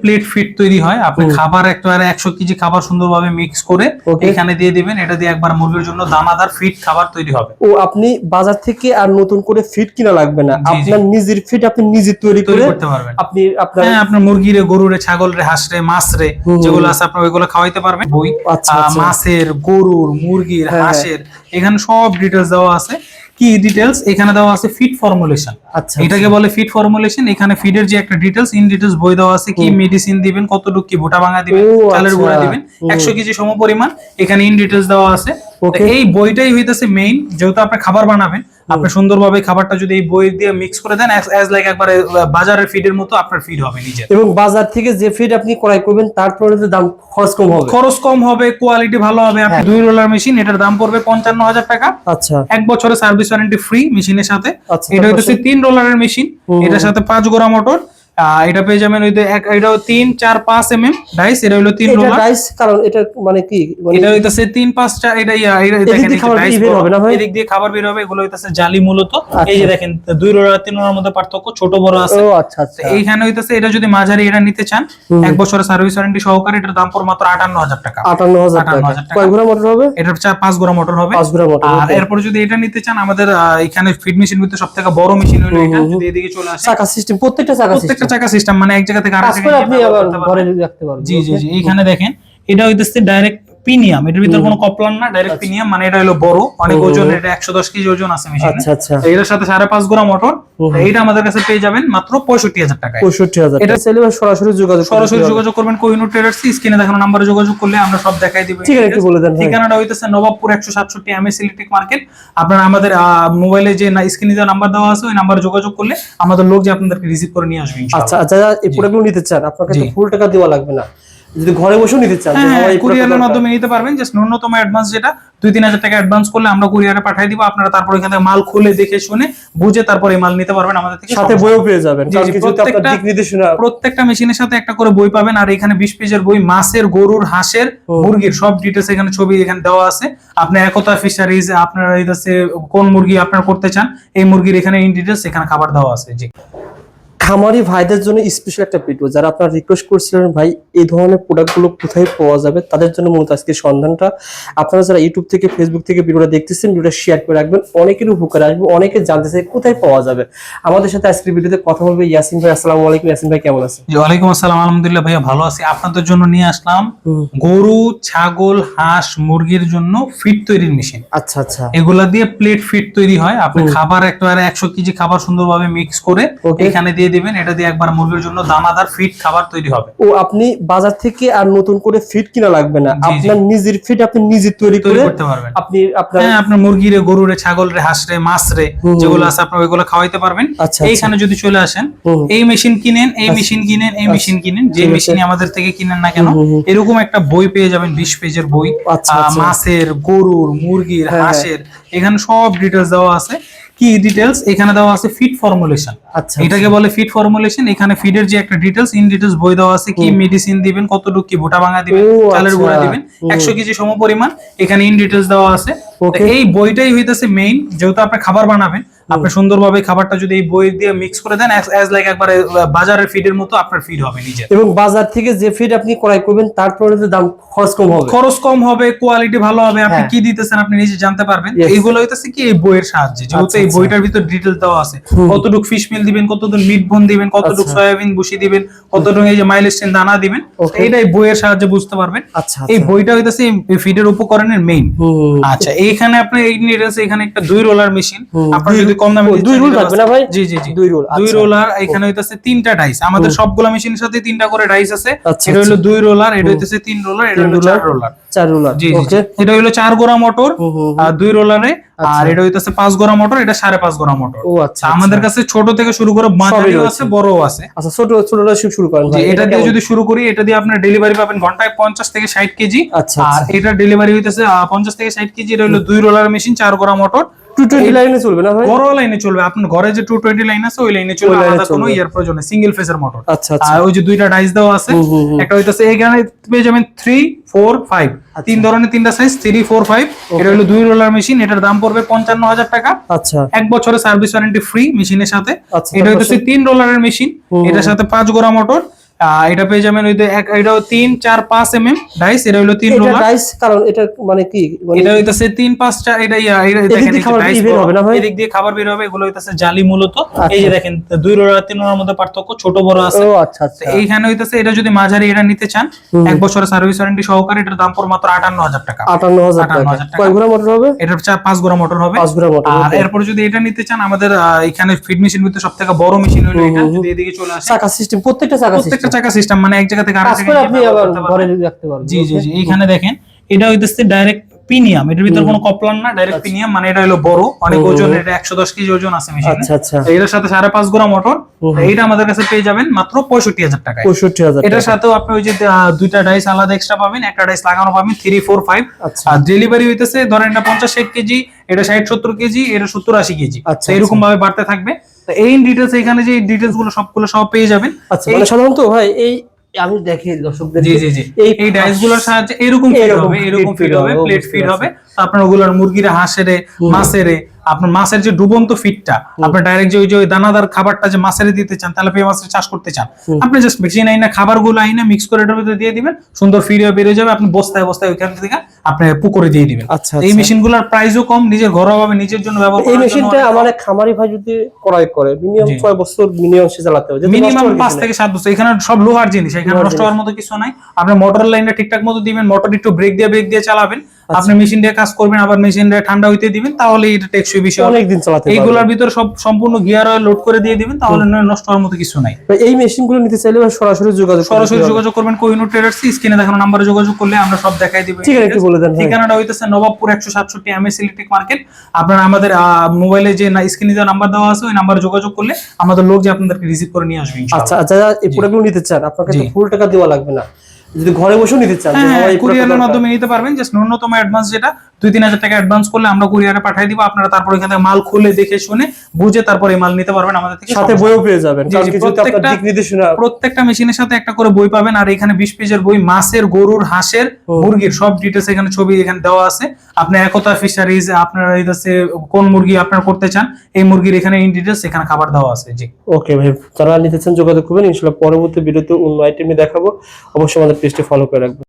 Plate fit তৈরি হয়। আপনি খাবার একবারে 100 কেজি খাবার সুন্দরভাবে মিক্স করে এখানে দিয়ে দিবেন। এটা দিয়ে একবার মুরগির জন্য দানাদার ফিট খাবার তৈরি হবে। ও আপনি বাজার থেকে আর নতুন করে ফিট কিনা লাগবে না, আপনার নিজের ফিট আপনি নিজে তৈরি করতে পারবেন। আপনি আপনার মুরগিরে, গরুরে, ছাগলরে, হাঁসরে, মাছরে যেগুলো আছে আপনি ওইগুলো খাওয়াইতে পারবেন। বই মাছের, গরুর, মুরগির, হাঁসের এখানে সব ডিটেইলস দেওয়া আছে। কি ডিটেইলস এখানে দেওয়া আছে? Feed formulation. এটাকে বলে ফিড ফর্মুলেশন। এখানে ফিডের যে একটা ডিটেইলস, ইন ডিটেইলস বই দেওয়া আছে। কি মেডিসিন দিবেন, কতটুকু কি ভুটা ভাঙা দিবেন, চালের গুঁড়া দিবেন, 100 কেজি সমপরিমাণ এখানে ইন ডিটেইলস দেওয়া আছে। এই বইটাই হইতাছে মেইন। যেহেতু আপনি খাবার বানাবেন, আপনি সুন্দরভাবে খাবারটা যদি এই বই দিয়ে মিক্স করে দেন, অ্যাজ লাইক একবারে বাজারের ফিডের মতো আপনার ফিড হবে নিজে। এবং বাজার থেকে যে ফিড আপনি ক্রয় করবেন তারপরে দাম খরচ কম হবে, কোয়ালিটি ভালো হবে। আপনি 2 রোলার মেশিন, এটার দাম পড়বে 55,000 টাকা। আচ্ছা, 1 বছরের সার্ভিস ওয়ারেন্টি ফ্রি মেশিনের সাথে। এটা হচ্ছে 3 রোলারের মেশিন, এটার সাথে 5 গোড়া মোটর। এটা পেয়ে যাবেন ওই এটা 3, 4, 5 mm ডাইস। এটা হলো 3 রোলার ডাইস। কারণ এটা মানে কি, এটা হইতাছে 3, 5 টা। এটা দেখেন ডাইস হবে না ভাই, এদিক দিয়ে খাবার বের হবে। এগুলো হইতাছে জালি মূলত। এই যে দেখেন 2 রোলার 3 রোলার মধ্যে পার্থক্য ছোট বড় আছে। ও আচ্ছা আচ্ছা। এইখানে হইতাছে এটা যদি মাঝারি এটা নিতে চান 1 বছরের সার্ভিস ওয়ারেন্টি সহকারে, এটার দাম পড়বে মাত্র 58,000 টাকা। 58,000 টাকা। কয় গোড়া মোটর হবে? এটা 5 গোড়া মোটর হবে। 5 গোড়া মোটর। আর এরপর যদি এটা নিতে চান, আমাদের এখানে ফিড মেশিন ভিতরে সবথেকে বড় মেশিন হলো এটা। যদি এদিকে চলে আসে, চাকা সিস্টেম, প্রত্যেকটা চাকা সিস্টেম, মানে এক জায়গা থেকে আরেক জায়গায় আপনি আবার ঘরে রাখতে পারবেন। জি জি জি। এইখানে দেখেন এটা হইতাছে ডাইরেক্ট প্রিমিয়াম। এটার ভিতর কোনো কপলার না, ডাইরেক্ট প্রিমিয়াম। মানে এটা হলো বড়, অনেক ওজন। এটা 110 কেজি ওজন আছে মেশিনে। আচ্ছা আচ্ছা। এটার সাথে 5.5 গোড়া মোটর। এটা আমাদের কাছে পেয়ে যাবেন মাত্র 65,000 টাকায়। 65,000। এটা চাইলে সরাসরি যোগাযোগ করবেন কোহিনূর ট্রেডার্স। স্ক্রিনে দেখানো নম্বরে যোগাযোগ করলে আমরা সব দেখাই দিব। ঠিক আছে, একটু বলে দেন। ঠিকানাটা হইতাছে নবাবপুর 167 এমএস ইলেকট্রিক মার্কেট। আপনারা আমাদের মোবাইলে যে স্ক্রিনে যে নাম্বার দেওয়া আছে ওই নম্বরে যোগাযোগ করলে আমাদের লোক যে আপনাদেরকে রিসিভ করে নিয়ে আসবে ইনশাআল্লাহ। আচ্ছা আচ্ছা। এই প্রোডাক্টগুলো নিতে চান, আপনাকে তো ফুল টাকা দেওয়া লাগবে না। যদি ঘরে বসেও নিতে চান, কুরিয়ারের মাধ্যমে নিতে পারবেন। জাস্ট ন্যূনতম অ্যাডভান্স যেটা 2-3,000 টাকা অ্যাডভান্স করলে আমরা কুরিয়ারে পাঠিয়ে দিব। আপনারা তারপর এখান থেকে মাল খুলে দেখে শুনে বুঝে তারপর এই মাল নিতে পারবেন আমাদের থেকে। সাথে বইও পেয়ে যাবেন, কারণ কিছু আপনার দিক নির্দেশনা। প্রত্যেকটা মেশিনের সাথে একটা করে বই পাবেন। আর এখানে 20 পেজের বই, মাছের, গরুর, হাঁসের, মুরগির সব ডিটেইলস এখানে ছবি এখানে দেওয়া আছে। আপনি একতা ফিশারিজ, আপনারা এইটাছে কোন মুরগি আপনারা করতে চান, এই মুরগির এখানে ইন ডিটেইলস এখানে খাবার দেওয়া আছে। জি। খামারি ভাইদের জন্য স্পেশাল একটা ভিডিও। যারা আপনারা রিকোয়েস্ট করছিলেন ভাই এই ধরনের প্রোডাক্টগুলো কোথায় পাওয়া যাবে, তাদের জন্য মূলত আজকে সন্ধানটা। আপনারা যারা ইউটিউব থেকে, ফেসবুক থেকে ভিডিওটা দেখতেছেন, ভিডিওটা শেয়ার করে রাখবেন। অনেকের উপকার আসবে, অনেকে জানতে চাই কোথায় পাওয়া যাবে। আমাদের সাথে আজকের ভিডিওতে কথা বলবে ইয়াসিন ভাই। আসসালামু আলাইকুম। ইয়াসিন ভাই কেমন আছেন? জি, ওয়ালাইকুম আসসালাম। আলহামদুলিল্লাহ ভাইয়া ভালো আছি। আপনাদের জন্য নিয়ে আসলাম গরু, ছাগল, হাঁস, মুরগির জন্য ফিড তৈরির মেশিন। আচ্ছা আচ্ছা। এগুলা দিয়ে প্লেট ফিড তৈরি হয়। আপনি খাবার একবারে 100 কেজি খাবার সুন্দরভাবে মিক্স করে এখানে দিয়ে দিবেন। এটা দিয়ে একবার মুরগির জন্য দানাদার ফিড খাবার তৈরি হবে। ও আপনি বাজার থেকে আর নতুন করে ফিড কিনা লাগবে না, আপনার নিজের ফিড আপনি নিজে তৈরি করতে পারবেন। আপনি আপনার মুরগিরে, গরুরে, ছাগলরে, হাঁসরে, মাছরে যেগুলো আছে আপনি ওইগুলো খাওয়াইতে পারবেন। এইখানে যদি চলে আসেন, এই মেশিন কিনেন, এই মেশিন কিনেন, এই মেশিন কিনেন, যে মেশিনই আমাদের থেকে কিনেন না কেন, এরকম একটা বই পেয়ে যাবেন, 20 পেজের বই। মাছের, গরুর, মুরগির, হাঁসের এখানে সব ডিটেইলস দেওয়া আছে। কি ডিটেইলস এখানে দেওয়া আছে? Feed formulation. এটাকে বলে ফিড ফর্মুলেশন। এখানে ফিডের যে একটা ডিটেইলস, ইন ডিটেইলস বই দেওয়া আছে। কি মেডিসিন দিবেন, কতটুকু কি ভুটা ভাঙা দিবেন, চালের গুঁড়া দিবেন, 100 কেজি সমপরিমাণ এখানে ইন ডিটেইলস দেওয়া আছে। এই বইটাই হইতাছে মেইন। যেহেতু আপনি খাবার বানাবেন, আপনি সুন্দরভাবে খাবারটা যদি এই বই দিয়ে মিক্স করে দেন, অ্যাজ লাইক একবারে বাজারের ফিডের মতো আপনার ফিড হবে নিজে। এবং বাজার থেকে যে ফিড আপনি ক্রয় করবেন তারপরে দাম খরচ কম হবে, কোয়ালিটি ভালো হবে। আপনি কি দিতেছেন আপনি নিজে জানতে পারবেন। এইগুলো হইতাছে কি এই বইয়ের সাহায্যে। যেহেতু এই বইটার ভিতর ডিটেইলস দেওয়া আছে, কতটুকু ফিশ মিল দিবেন, কতটুকু মিট বোন দিবেন, কতটুকু সয়াবিন ভুসি দিবেন, কতটুকু এই যে মাইলেস্টিন দানা দিবেন, এইটাই বইয়ের সাহায্যে বুঝতে পারবেন। এই বইটা হইতাছে এই ফিডের উপকরণের মেইন। আচ্ছা, এইখানে আপনি এই নিতেছে এখানে একটা 2 রোলার মেশিন। আপনারা যদি কম দামে 2 রোল থাকবে না ভাই? জি জি জি, 2 রোলার। এখানে হইতাছে 3টা ডাইস। আমাদের সবগুলা মেশিনের সাথে 3টা করে ডাইস আছে। এটা হলো 2 রোলার, এটা হইতাছে 3 রোলার, এটা হলো 4 রোলার। 4 রোলার। জি জি। এটা হলো 4 গোড়া মোটর আর 2 রোলারে। আর এটা হইতাছে 5 গোড়া মোটর, এটা 5.5 গোড়া মোটর। ও আচ্ছা। আমাদের কাছে ছোট থেকে শুরু করে মাঝারিও আছে, বড়ও আছে। আচ্ছা, ছোটটা শুরু করেন ভাই। এটা দিয়ে যদি শুরু করি, এটা দিয়ে আপনার ডেলিভারি পাবেন ঘন্টায় 50 থেকে 60 কেজি। আর এটা ডেলিভারি হইতাছে 50 থেকে 60 কেজি। এটা হলো 2 রোলার মেশিন, 4 গোড়া মোটর। 220 লাইনে চলবে না ভাই? বড় লাইনে চলবে। আপনার ঘরে যে 220 লাইন আছে ওই লাইনে চলবে, আলাদা কোনো ইয়ার প্রয়োজন নেই। সিঙ্গেল ফেজের মোটর। আচ্ছা আচ্ছা। আর ওই যে 2টা ডাইস দেওয়া আছে, একটা হইতাছে এখানে পেয়ে যাবেন 3, 4, 5 তিন ধরনের, 3টা সাইজ, 3, 4, 5। এটা হলো 2 রোলার মেশিন। এটার দাম পড়বে 55,000 টাকা। আচ্ছা। 1 বছরের সার্ভিস ওয়ারেন্টি ফ্রি মেশিনের সাথে। এটা হইতাছে 3 রোলারের মেশিন, এটার সাথে 5 গোড়া মোটর। এটা পেয়ে যাবেন ওই এটাও 3 4 5 ডাইস, এটা হলো 3 এটা রোলার ডাইস, কারণ এটা মানে কি মানে এটা হইতাছে 3 5 4 এটা দেখেন এদিক দিয়ে খাবার ডাইস বের হবে না ভাই? এদিক দিয়ে খাবার বের হবে, এগুলো হইতাছে জালি মূলত। এই যে আচ্ছা। দেখেন 2 রোলার 3 রোলার মধ্যে পার্থক্য ছোট বড় আছে। ও আচ্ছা আচ্ছা। তো এইখানে হইতাছে এটা যদি মাঝারি এটা নিতে চান 1 বছরের সার্ভিস ওয়ারেন্টি সহকারে, এটার দাম পড়বে মাত্র 58000 টাকা। 58000 টাকা। 58,000 টাকা। কয় ঘোড়া মোটর হবে? এটা 5 গোড়া মোটর হবে। 5 ঘোড়া মোটর। আর এরপর যদি এটা নিতে চান আমাদের এখানে ফিড মেশিন ভিতরে সবথেকে বড় মেশিন হলো এটা, যদি এদিকে চলে আসে চাকা সিস্টেম, প্রত্যেকটা চাকা সিস্টেম, মানে এক জায়গা থেকে আরেক জায়গায় আপনি নিয়ে আবার ব্যবহার করতে ঘরে পারবেন। রাখতে পারবেন। জি জি জি, এইখানে দেখেন এটা হইতেছে ডাইরেক্ট প্রিমিয়াম, এটার ভিতর কোনো কপলার না, ডাইরেক্ট প্রিমিয়াম, মানে এটা হলো বড় অনেক ওজন, এটা 110 কেজি ওজন আছে মেশিনে। আচ্ছা আচ্ছা। এটার সাথে 5.5 গোড়া মোটর, এইটা আমাদের কাছে পেয়ে যাবেন মাত্র 65000 টাকায়। 65000 এটার সাথেও আপনি ওই যে দুইটা ডাইস আলাদা এক্সট্রা পাবেন, একটা ডাইস লাগানো পাবেন 3 4 5। আচ্ছা। আর ডেলিভারি হইতেছে ধরেন এটা 50-60 কেজি, এটা 60-70 কেজি, এটা 70-80 কেজি, আচ্ছা, তো এরকম ভাবে বাড়তে থাকবে। তো এই ডিটেইলস এখানে যে ডিটেইলস গুলো সবগুলো সব পেয়ে যাবেন। আচ্ছা, মানে সাধারণত ভাই এই আমি দেখি দর্শকদের জি জি জি, এই ডাইস গুলোর সাহায্যে এরকম ফিড হবে, এরকম ফিড হবে, প্লেট ফিড হবে। তো আপনার ওগুলোর মুরগিরা, হাঁসেরে, মাছেরে, আপনার মাছের যে ডুবন্ত ফিডটা আপনি ডাইরেক্ট যে ওই দানাদার খাবারটা যে মাছেরে দিতে চান, তেলাপিয়া মাছের চাষ করতে চান, আপনি জাস্ট মেশিন আইনা খাবারগুলো আইনা মিক্স করে এটার ভিতরে দিয়ে দিবেন, সুন্দর ফিড বের হয়ে যাবে, আপনি বস্তায় বস্তায় ওইখান থেকে আপনি পুকুরে দিয়ে দিবেন। আচ্ছা, এই মেশিনগুলোর প্রাইসও কম, নিজের ঘরোয়াভাবে নিজের জন্য ব্যবহার এই করার জন্য মেশিনটা আমার এক খামারি ভাই যদি ক্রয় করে মিনিমাম 6 বছর মিনিমাম সে চালাতে হবে, মিনিমাম 5 থেকে 7 বছর। এখানে সব লোহার জিনিস, এখানে নষ্ট হওয়ার মতো কিছু নাই। আপনি মোটর লাইনটা ঠিকঠাক মতো দিবেন, মোটর একটু ব্রেক দিয়ে চালাবেন, আপনি মেশিন দিয়ে কাজ করবেন, আবার মেশিন দিয়ে ঠান্ডা হইতে দিবেন, তাহলে এটা টেকসই বিষয়, অনেক দিন চালাতে পারবেন। এইগুলোর ভিতর সব সম্পূর্ণ গিয়ার অয়েল লোড করে দিয়ে দিবেন, তাহলে নষ্ট হওয়ার মতো কিছু নাই। এই মেশিনগুলো নিতে চাইলে ভাই সরাসরি যোগাযোগ করবেন কোহিনূর ট্রেডার্স, স্ক্রিনে দেখানো নম্বরে যোগাযোগ করলে আমরা সব দেখাই দিব। ঠিক আছে, একটু বলে দেন ভাই। ঠিকানাটা হইতেছে নবাবপুর 167 এমএস ইলেকট্রিক মার্কেট। আপনারা আমাদের মোবাইলে যে স্ক্রিনে যে নাম্বার দেওয়া আছে ওই নাম্বারে যোগাযোগ করলে আমাদের লোক যে আপনাদেরকে রিসিভ করে নিয়ে আসবে ইনশাআল্লাহ। আচ্ছা আচ্ছা, এই প্রোডাক্টগুলো নিতে চান আপনাকে তো ফুল টাকা দেওয়া লাগবে না, যদি ঘরে বসেও নিতে চান কুরিয়ারের মাধ্যমে নিতে পারবেন। জাস্ট ন্যূনতম অ্যাডভান্স যেটা 2-3 হাজার টাকা অ্যাডভান্স করলে আমরা কুরিয়ারে পাঠিয়ে দিব, আপনারা তারপর এখান থেকে মাল খুলে দেখে শুনে বুঝে তারপর এই মাল নিতে পারবেন আমাদের থেকে। সাথে বইও পেয়ে যাবেন, কারণ কিছু তো আপনার দিক নির্দেশনা প্রত্যেকটা মেশিনের সাথে একটা করে বই পাবেন, আর এখানে 20 পেজের বই, মাছের, গরুর, হাঁসের, মুরগির সব ডিটেইলস এখানে ছবি এখানে দেওয়া আছে। আপনি একতা ফিশারিজ আপনারা এইটাছে কোন মুরগি আপনারা করতে চান, এই মুরগির এখানে ইন ডিটেইলস এখানে খাবার দেওয়া আছে। জি ওকে ভাই, যারা নিতে চান যোগাযোগ করবেন, ইনশাআল্লাহ পরবর্তী ভিডিওতে অন্য আইটেম দেখাবো, অবশ্যই আমাদের পেজটি ফলো করে রাখবেন।